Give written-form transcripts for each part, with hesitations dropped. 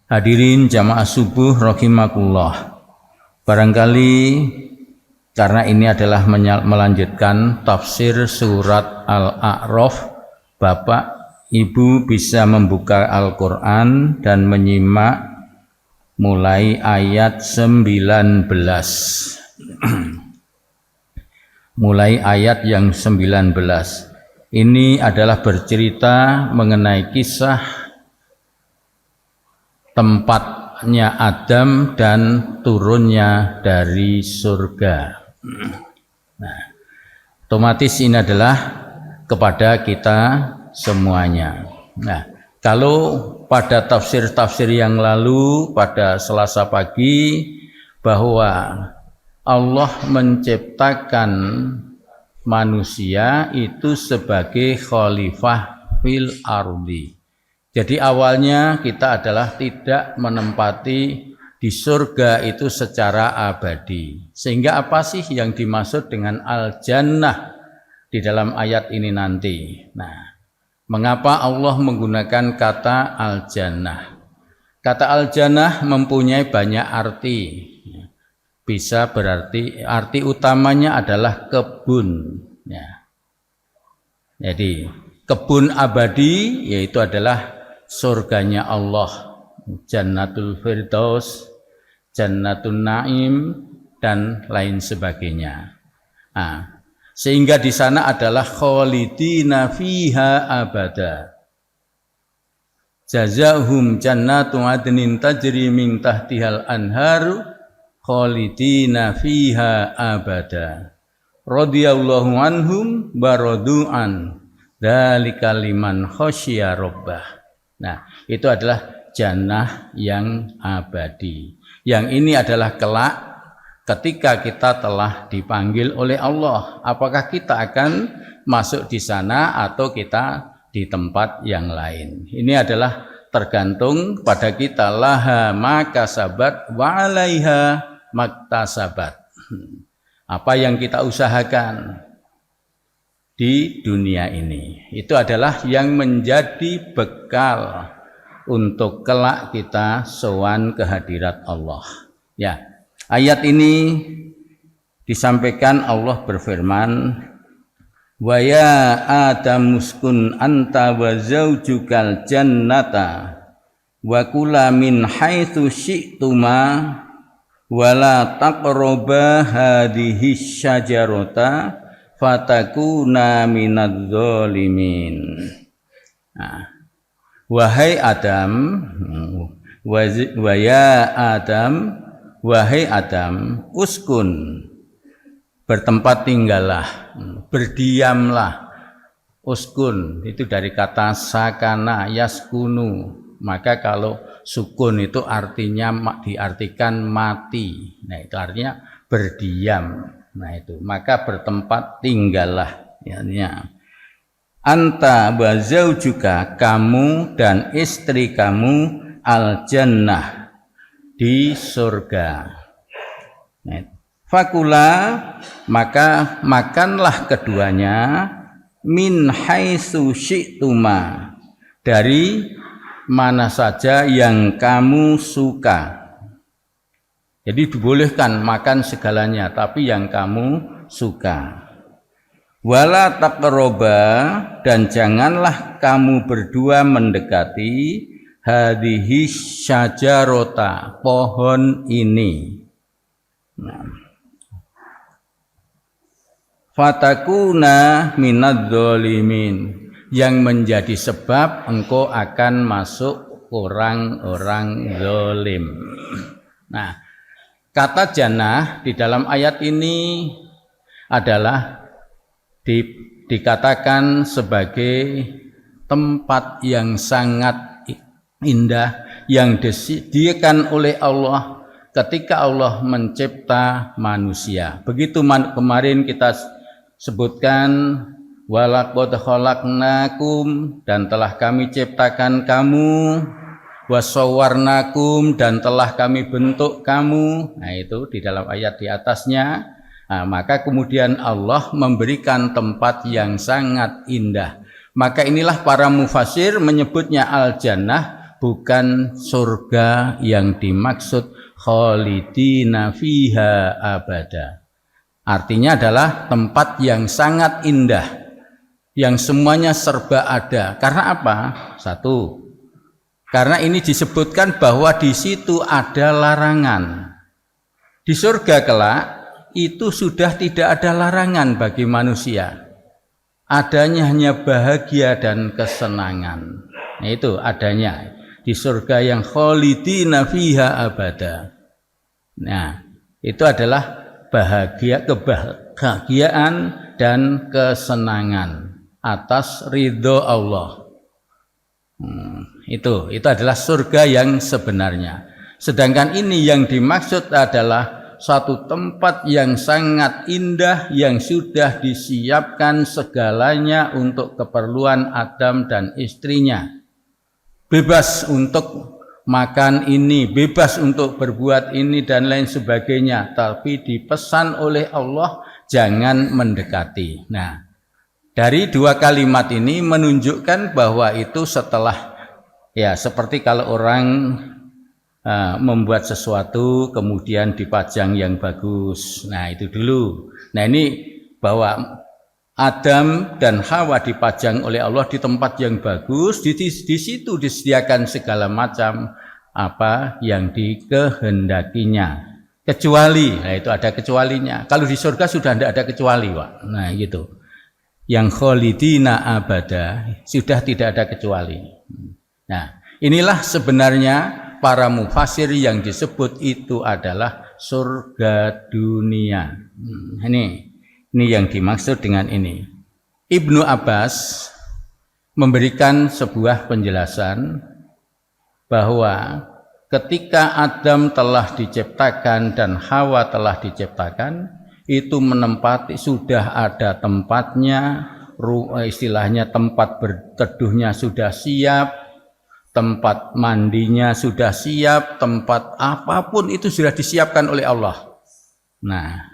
Hadirin jamaah subuh rahimakumullah. Barangkali karena ini adalah melanjutkan tafsir surat Al-A'raf, Bapak Ibu bisa membuka Al-Quran dan menyimak mulai ayat 19. Mulai ayat yang 19. Ini adalah bercerita mengenai kisah tempatnya Adam dan turunnya dari surga. Nah, otomatis ini adalah kepada kita semuanya. Nah, kalau pada tafsir-tafsir yang lalu pada Selasa pagi bahwa Allah menciptakan manusia itu sebagai khalifah fil ardi. Jadi awalnya kita adalah tidak menempati di surga itu secara abadi. Sehingga apa sih yang dimaksud dengan al-jannah di dalam ayat ini nanti? Nah, mengapa Allah menggunakan kata al-jannah? Kata al-jannah mempunyai banyak arti. Bisa berarti arti utamanya adalah kebun. Ya. Jadi kebun abadi yaitu adalah surganya Allah, Jannatul Firdaus, Jannatul Naim dan lain sebagainya. Nah, sehingga di sana adalah khalidina fiha abada. Jazahum jannatu adnin tajri min tahtihal anharu khalidina fiha abada. Radhiyallahu anhum baradu'an dzalika liman khasyiya rabbah. Nah, itu adalah jannah yang abadi. Yang ini adalah kelak ketika kita telah dipanggil oleh Allah. Apakah kita akan masuk di sana atau kita di tempat yang lain? Ini adalah tergantung pada kita. Laha makasabat wa 'alaiha maktasabat. Apa yang kita usahakan di dunia ini itu adalah yang menjadi bekal untuk kelak kita sowan kehadirat Allah. Ya, ayat ini disampaikan Allah berfirman, wa ya Adam uskun anta wa zaujukal jannata wa kula min haitsu syi'tuma wa la taqraba hadhihi syajarata fatakuna minadz-dzalimin. Nah, wahai Adam, wahai Adam, uskun, bertempat tinggallah, berdiamlah. Uskun itu dari kata sakana yaskunu, maka kalau sukun itu artinya diartikan mati. Nah, itu artinya berdiam. Nah itu, maka bertempat tinggallah. Ya. Anta wa zaujuka, kamu dan istri kamu, al-jannah, di surga. Nah, fakula, maka makanlah keduanya, min haitsu syi'tuma, dari mana saja yang kamu suka. Jadi dibolehkan makan segalanya, tapi yang kamu suka. Wala taqroba, dan janganlah kamu berdua mendekati hadhihi syajarota, pohon ini. Nah. Fatakuna minadz-dzalimin, yang menjadi sebab engkau akan masuk orang-orang zalim. Nah, kata jannah di dalam ayat ini adalah dikatakan sebagai tempat yang sangat indah yang disediakan oleh Allah ketika Allah mencipta manusia. Begitu kemarin kita sebutkan walaqad khalaqnakum, dan telah kami ciptakan kamu, wasawwarnakum, dan telah kami bentuk kamu. Nah itu di dalam ayat di atasnya. Nah, maka kemudian Allah memberikan tempat yang sangat indah. Maka inilah para mufasir menyebutnya al-jannah bukan surga yang dimaksud khalidina fiha abada. Artinya adalah tempat yang sangat indah, yang semuanya serba ada. Karena apa? Satu, karena ini disebutkan bahwa di situ ada larangan. Di surga kelak itu sudah tidak ada larangan bagi manusia. Adanya hanya bahagia dan kesenangan. Nah, itu adanya di surga yang khalidina fiha abada. Nah, itu adalah kebahagiaan dan kesenangan atas ridho Allah. Itu adalah surga yang sebenarnya. Sedangkan ini yang dimaksud adalah satu tempat yang sangat indah yang sudah disiapkan segalanya untuk keperluan Adam dan istrinya. Bebas untuk makan ini, bebas untuk berbuat ini dan lain sebagainya, tapi dipesan oleh Allah jangan mendekati. Nah, dari dua kalimat ini menunjukkan bahwa itu setelah, ya seperti kalau orang membuat sesuatu kemudian dipajang yang bagus. Nah, itu dulu. Nah, ini bahwa Adam dan Hawa dipajang oleh Allah di tempat yang bagus, di situ disediakan segala macam apa yang dikehendakinya. Kecuali, nah itu ada kecualinya. Kalau di surga sudah tidak ada kecuali, Pak. Nah, gitu. Yang khalidina abada sudah tidak ada kecuali. Nah, inilah sebenarnya para mufasir yang disebut itu adalah surga dunia. Ini yang dimaksud dengan ini. Ibnu Abbas memberikan sebuah penjelasan bahwa ketika Adam telah diciptakan dan Hawa telah diciptakan, itu menempati, sudah ada tempatnya, istilahnya tempat berteduhnya sudah siap, tempat mandinya sudah siap, tempat apapun itu sudah disiapkan oleh Allah. Nah,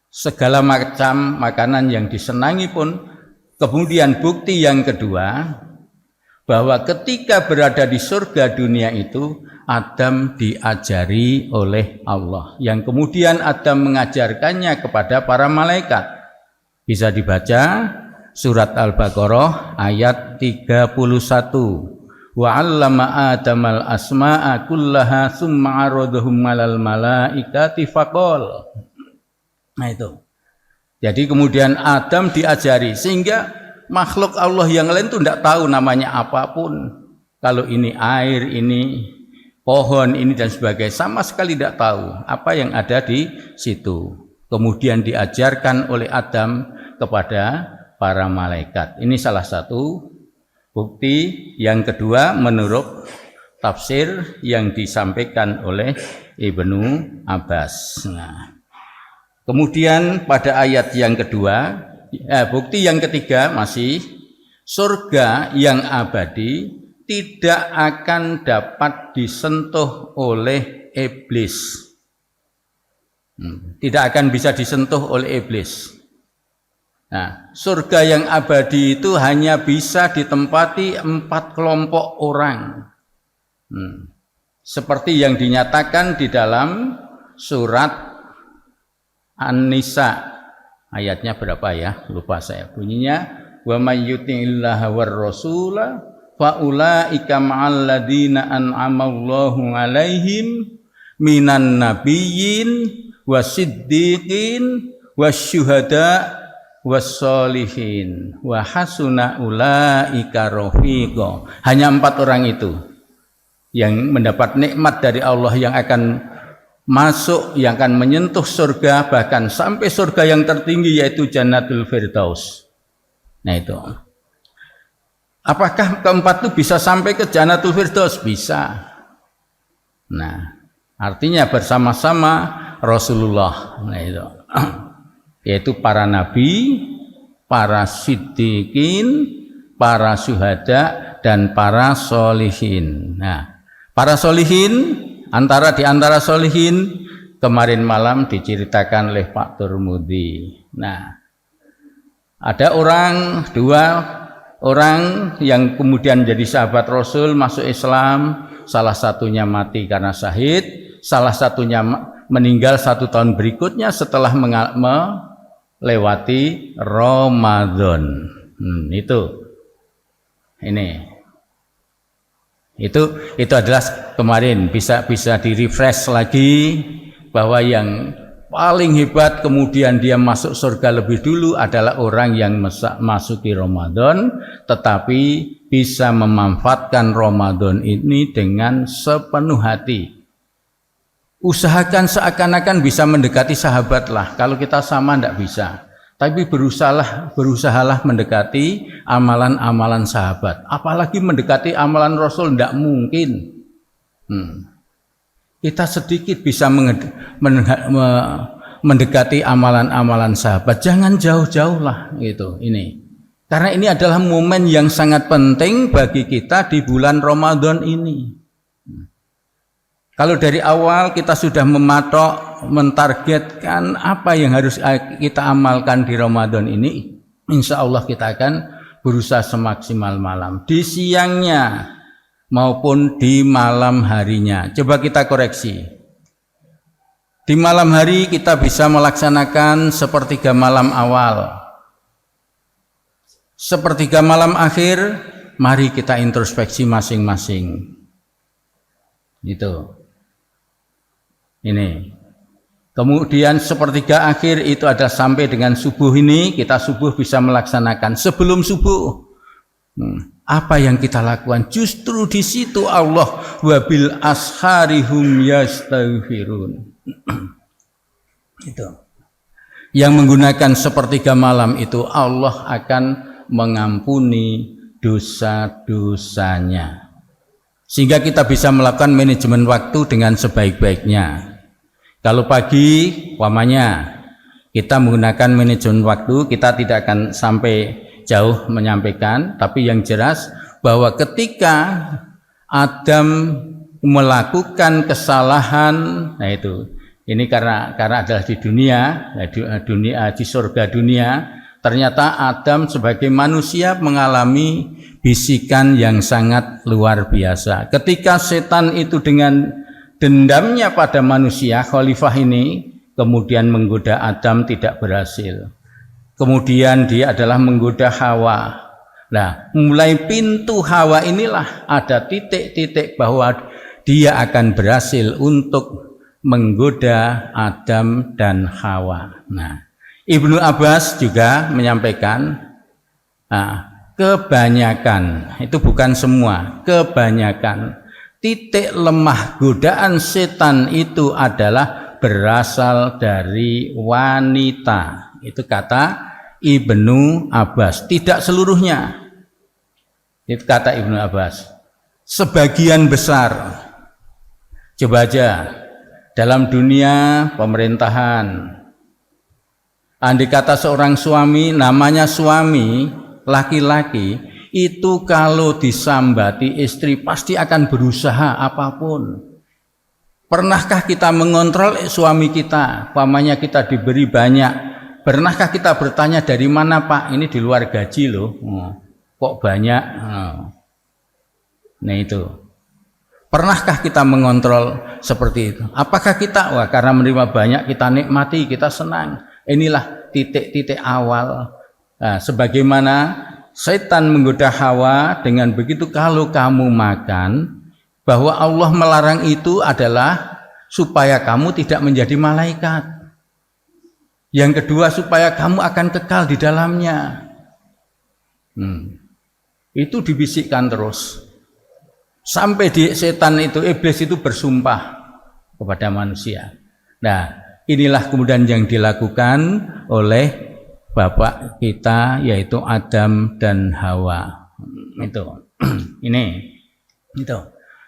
segala macam makanan yang disenangi pun. Kemudian bukti yang kedua, bahwa ketika berada di surga dunia itu, Adam diajari oleh Allah, yang kemudian Adam mengajarkannya kepada para malaikat. Bisa dibaca surat Al-Baqarah ayat 31. Wa 'allama Adamal asma'a kullaha tsumma 'aradahum 'alal malaikati faqala. Nah, itu. Jadi kemudian Adam diajari, sehingga makhluk Allah yang lain itu tidak tahu namanya apapun. Kalau ini air, ini pohon, ini dan sebagainya, sama sekali tidak tahu apa yang ada di situ. Kemudian diajarkan oleh Adam kepada para malaikat. Ini salah satu bukti. Yang kedua menurut tafsir yang disampaikan oleh Ibnu Abbas. Nah, kemudian pada ayat yang kedua, bukti yang ketiga masih surga yang abadi tidak akan dapat disentuh oleh iblis. Tidak akan bisa disentuh oleh iblis. Nah, surga yang abadi itu hanya bisa ditempati 4 kelompok orang. Seperti yang dinyatakan di dalam surat An-Nisa. Ayatnya berapa ya? Lupa saya bunyinya. Wa may yuti'illaha war rasula fa ulaika ma'al ladzina an'amallahu 'alaihim minan nabiyyin wasiddiqin wasyuhada wassolihin wa hasuna ulaika rafiqa. Hanya 4 orang itu yang mendapat nikmat dari Allah, yang akan masuk, yang akan menyentuh surga, bahkan sampai surga yang tertinggi yaitu Jannatul Firdaus. Nah, itu. Apakah keempat itu bisa sampai ke Jannatul Firdaus? Bisa. Nah, artinya bersama-sama Rasulullah. Nah, itu. Yaitu para nabi, para siddiqin, para syuhada, dan para solihin. Nah, para solihin, di antara solihin kemarin malam diceritakan oleh Pak Turmudi. Nah, ada orang 2 orang yang kemudian jadi sahabat Rasul masuk Islam, salah satunya mati karena syahid, salah satunya meninggal 1 tahun berikutnya setelah melewati Ramadan. Itu adalah kemarin, bisa di refresh lagi bahwa yang paling hebat kemudian dia masuk surga lebih dulu adalah orang yang masuki Ramadan tetapi bisa memanfaatkan Ramadan ini dengan sepenuh hati. Usahakan seakan-akan bisa mendekati sahabat lah. Kalau kita sama tidak bisa. Tapi berusahalah mendekati amalan-amalan sahabat. Apalagi mendekati amalan Rasul tidak mungkin. Kita sedikit bisa mendekati amalan-amalan sahabat. Jangan jauh-jauh lah gitu. Karena ini adalah momen yang sangat penting bagi kita di bulan Ramadan ini. Kalau dari awal kita sudah mentargetkan apa yang harus kita amalkan di Ramadan ini, insya Allah kita akan berusaha semaksimal malam, di siangnya maupun di malam harinya. Coba kita koreksi. Di malam hari kita bisa melaksanakan sepertiga malam awal. Sepertiga malam akhir, mari kita introspeksi masing-masing. Gitu. Kemudian sepertiga akhir itu adalah sampai dengan subuh ini, kita subuh bisa melaksanakan. Sebelum subuh, apa yang kita lakukan? Justru di situ Allah wabil asharihum yastaghfirun. Itu. Yang menggunakan sepertiga malam itu Allah akan mengampuni dosa-dosanya. Sehingga kita bisa melakukan manajemen waktu dengan sebaik-baiknya. Kalau pagi, umpamanya kita menggunakan manajemen waktu, kita tidak akan sampai jauh menyampaikan, tapi yang jelas bahwa ketika Adam melakukan kesalahan, nah ini karena adalah di dunia, di surga dunia, ternyata Adam sebagai manusia mengalami bisikan yang sangat luar biasa. Ketika setan itu dengan dendamnya pada manusia, khalifah ini kemudian menggoda Adam tidak berhasil. Kemudian dia adalah menggoda Hawa. Nah, mulai pintu Hawa inilah ada titik-titik bahwa dia akan berhasil untuk menggoda Adam dan Hawa. Nah, Ibnu Abbas juga menyampaikan, kebanyakan, itu bukan semua, kebanyakan titik lemah godaan setan itu adalah berasal dari wanita. Itu kata Ibnu Abbas. Tidak seluruhnya. Itu kata Ibnu Abbas. Sebagian besar. Coba aja dalam dunia pemerintahan, andai kata seorang suami, namanya suami laki-laki, itu kalau disambati istri pasti akan berusaha apapun. Pernahkah kita mengontrol suami kita? Pamannya kita diberi banyak. Pernahkah kita bertanya dari mana Pak? Ini di luar gaji loh. Kok banyak? Nah itu. Pernahkah kita mengontrol seperti itu? Apakah kita, karena menerima banyak kita nikmati, kita senang. Inilah titik-titik awal. Nah, sebagaimana setan menggoda Hawa dengan begitu, kalau kamu makan, bahwa Allah melarang itu adalah supaya kamu tidak menjadi malaikat. Yang kedua, supaya kamu akan kekal di dalamnya. Itu dibisikkan terus. Sampai setan itu, iblis itu bersumpah kepada manusia. Nah, inilah kemudian yang dilakukan oleh bapak kita, yaitu Adam dan Hawa. Itu.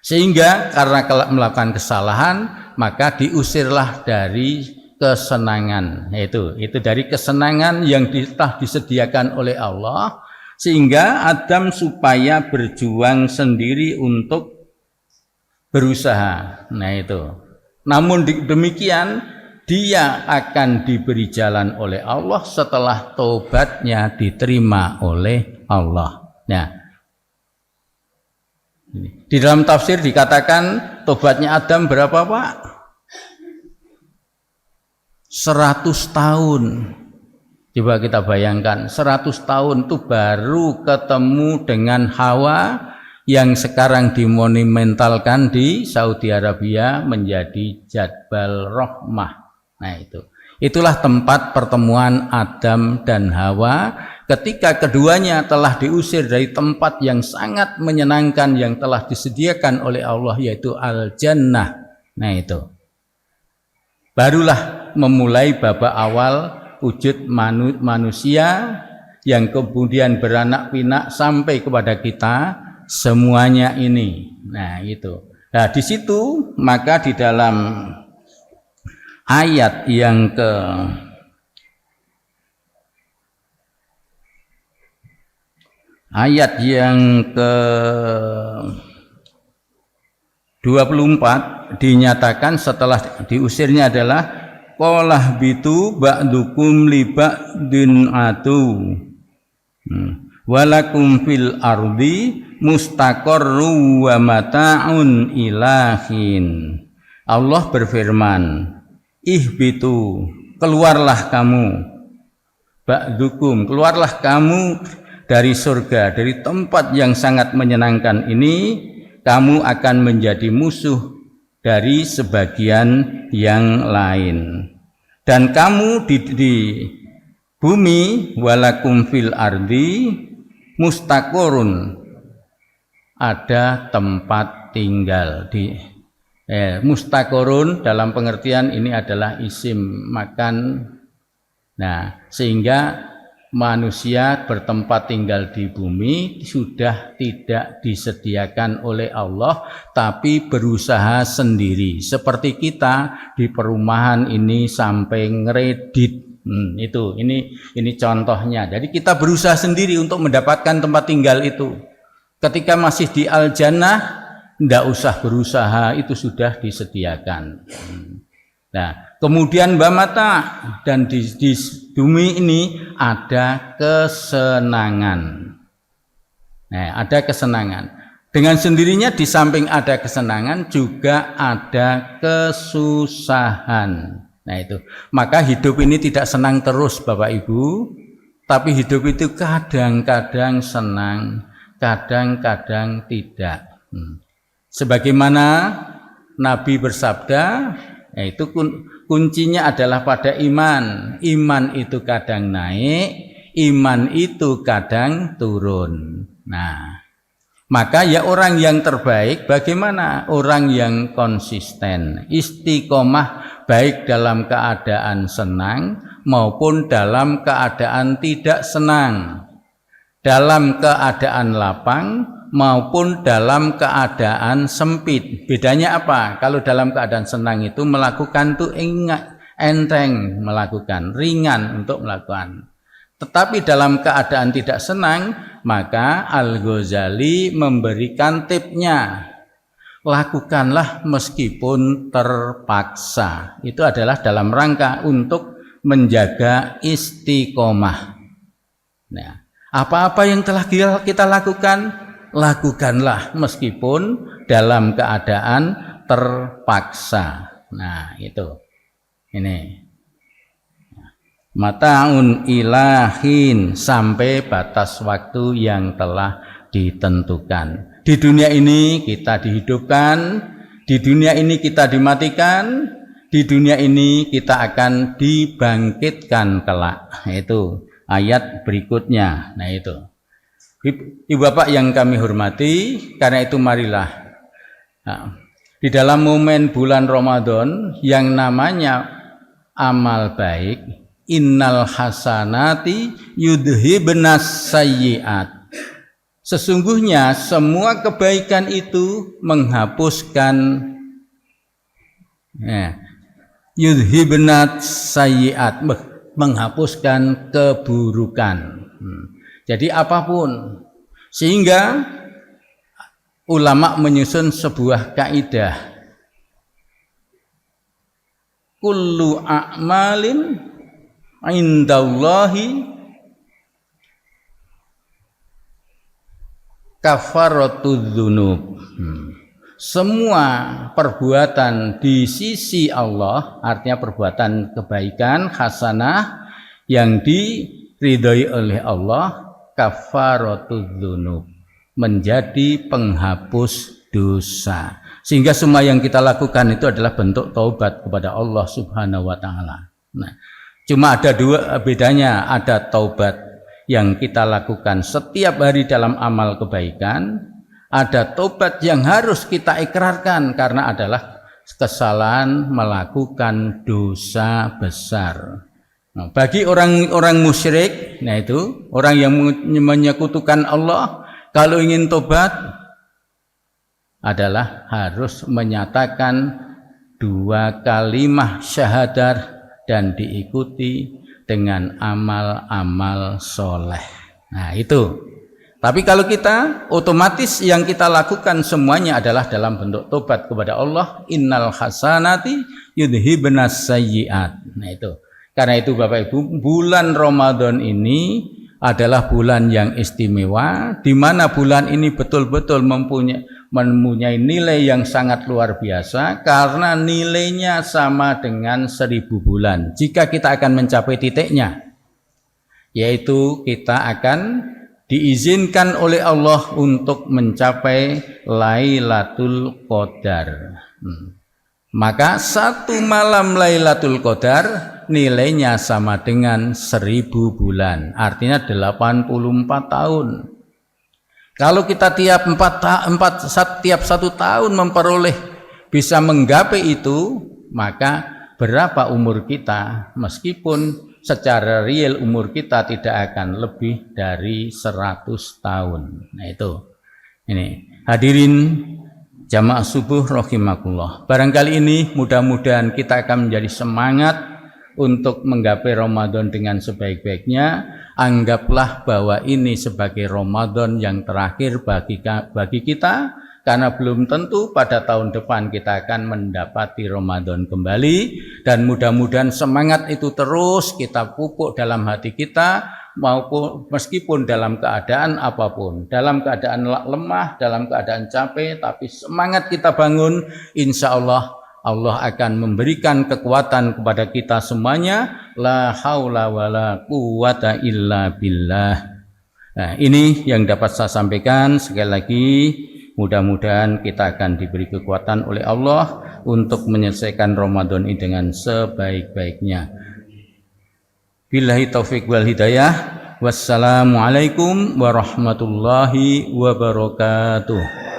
Sehingga karena melakukan kesalahan, maka diusirlah dari kesenangan. Itu dari kesenangan yang telah disediakan oleh Allah, sehingga Adam supaya berjuang sendiri untuk berusaha. Nah itu. Namun demikian, dia akan diberi jalan oleh Allah setelah tobatnya diterima oleh Allah. Nah, di dalam tafsir dikatakan tobatnya Adam berapa Pak? 100 tahun. Coba kita bayangkan 100 tahun itu baru ketemu dengan Hawa yang sekarang dimonumentalkan di Saudi Arabia menjadi Jabal Rahmah. Nah itulah tempat pertemuan Adam dan Hawa ketika keduanya telah diusir dari tempat yang sangat menyenangkan yang telah disediakan oleh Allah, yaitu Al-Jannah. Nah itu barulah memulai babak awal wujud manusia yang kemudian beranak pinak sampai kepada kita semuanya ini. Nah itu. Nah di situ maka di dalam ayat yang ke 24 dinyatakan setelah diusirnya adalah qalah bitu ba'dukum li ba'din atu walakum fil ardi mustaqarru wa mata'un ilahin. Allah berfirman, ihbitu, keluarlah kamu, ba'dukum, keluarlah kamu dari surga, dari tempat yang sangat menyenangkan ini, kamu akan menjadi musuh dari sebagian yang lain. Dan kamu di bumi, walakum fil ardi mustaqorun, ada tempat tinggal. Mustaqorun dalam pengertian ini adalah isim makan. Nah, sehingga manusia bertempat tinggal di bumi sudah tidak disediakan oleh Allah, tapi berusaha sendiri. Seperti kita di perumahan ini sampai ngeredit. Ini contohnya. Jadi kita berusaha sendiri untuk mendapatkan tempat tinggal itu. Ketika masih di Al-Jannah, tidak usah berusaha, itu sudah disediakan. Nah, kemudian bamata, dan di bumi ini ada kesenangan. Nah, ada kesenangan. Dengan sendirinya di samping ada kesenangan juga ada kesusahan. Nah itu. Maka hidup ini tidak senang terus Bapak Ibu, tapi hidup itu kadang-kadang senang, kadang-kadang tidak. Sebagaimana Nabi bersabda, yaitu kuncinya adalah pada iman. Iman itu kadang naik, iman itu kadang turun. Nah, maka ya orang yang terbaik bagaimana? Orang yang konsisten, istiqomah, baik dalam keadaan senang maupun dalam keadaan tidak senang, dalam keadaan lapang maupun dalam keadaan sempit. Bedanya apa? Kalau dalam keadaan senang itu melakukan itu enteng melakukan, ringan untuk melakukan. Tetapi dalam keadaan tidak senang, maka Al-Ghazali memberikan tipnya, lakukanlah meskipun terpaksa. Itu adalah dalam rangka untuk menjaga istiqomah. Nah, apa-apa yang telah kita lakukan, lakukanlah meskipun dalam keadaan terpaksa. Nah, itu. Ini. Mata'un ilahin, sampai batas waktu yang telah ditentukan. Di dunia ini kita dihidupkan, di dunia ini kita dimatikan, di dunia ini kita akan dibangkitkan kelak. Itu ayat berikutnya. Nah itu. Ibu bapak yang kami hormati, karena itu marilah di dalam momen bulan Ramadan yang namanya amal baik, innal hasanati yudhibnas sayyiat. Sesungguhnya semua kebaikan itu menghapuskan yudhibnas sayyiat, menghapuskan keburukan. Jadi apapun, sehingga ulama menyusun sebuah kaidah, kullu a'malin indallahi kafaratudz dzunub. Semua perbuatan di sisi Allah, artinya perbuatan kebaikan hasanah yang diridhoi oleh Allah, kafaratudz dzunub, menjadi penghapus dosa. Sehingga semua yang kita lakukan itu adalah bentuk taubat kepada Allah Subhanahu wa taala. Nah, cuma ada dua bedanya, ada taubat yang kita lakukan setiap hari dalam amal kebaikan, ada taubat yang harus kita ikrarkan karena adalah kesalahan melakukan dosa besar. Nah, bagi orang-orang musyrik, nah itu orang yang menyekutukan Allah, kalau ingin tobat adalah harus menyatakan 2 kalimat syahadat dan diikuti dengan amal-amal soleh. Nah itu. Tapi kalau kita otomatis yang kita lakukan semuanya adalah dalam bentuk tobat kepada Allah. Innal hasanati yudhibnas sayyiat. Nah itu. Karena itu Bapak Ibu, bulan Ramadan ini adalah bulan yang istimewa, di mana bulan ini betul-betul mempunyai nilai yang sangat luar biasa, karena nilainya sama dengan 1000 bulan. Jika kita akan mencapai titiknya, yaitu kita akan diizinkan oleh Allah untuk mencapai Lailatul Qadar. Maka 1 malam Lailatul Qadar nilainya sama dengan 1000 bulan, artinya 84 tahun. Kalau kita tiap 1 tahun memperoleh bisa menggapai itu, maka berapa umur kita? Meskipun secara real umur kita tidak akan lebih dari 100 tahun. Nah itu. Ini hadirin jamaah subuh rahimakumullah. Barangkali ini mudah-mudahan kita akan menjadi semangat untuk menggapai Ramadan dengan sebaik-baiknya. Anggaplah bahwa ini sebagai Ramadan yang terakhir bagi kita, karena belum tentu pada tahun depan kita akan mendapati Ramadan kembali. Dan mudah-mudahan semangat itu terus kita pupuk dalam hati kita, maupun meskipun dalam keadaan apapun, dalam keadaan lemah, dalam keadaan capek, tapi semangat kita bangun, insya Allah Allah akan memberikan kekuatan kepada kita semuanya. La haula wala quwata illa billah. Nah, ini yang dapat saya sampaikan. Sekali lagi, mudah-mudahan kita akan diberi kekuatan oleh Allah untuk menyelesaikan Ramadan ini dengan sebaik-baiknya. Billahi taufik wal hidayah. Wassalamualaikum warahmatullahi wabarakatuh.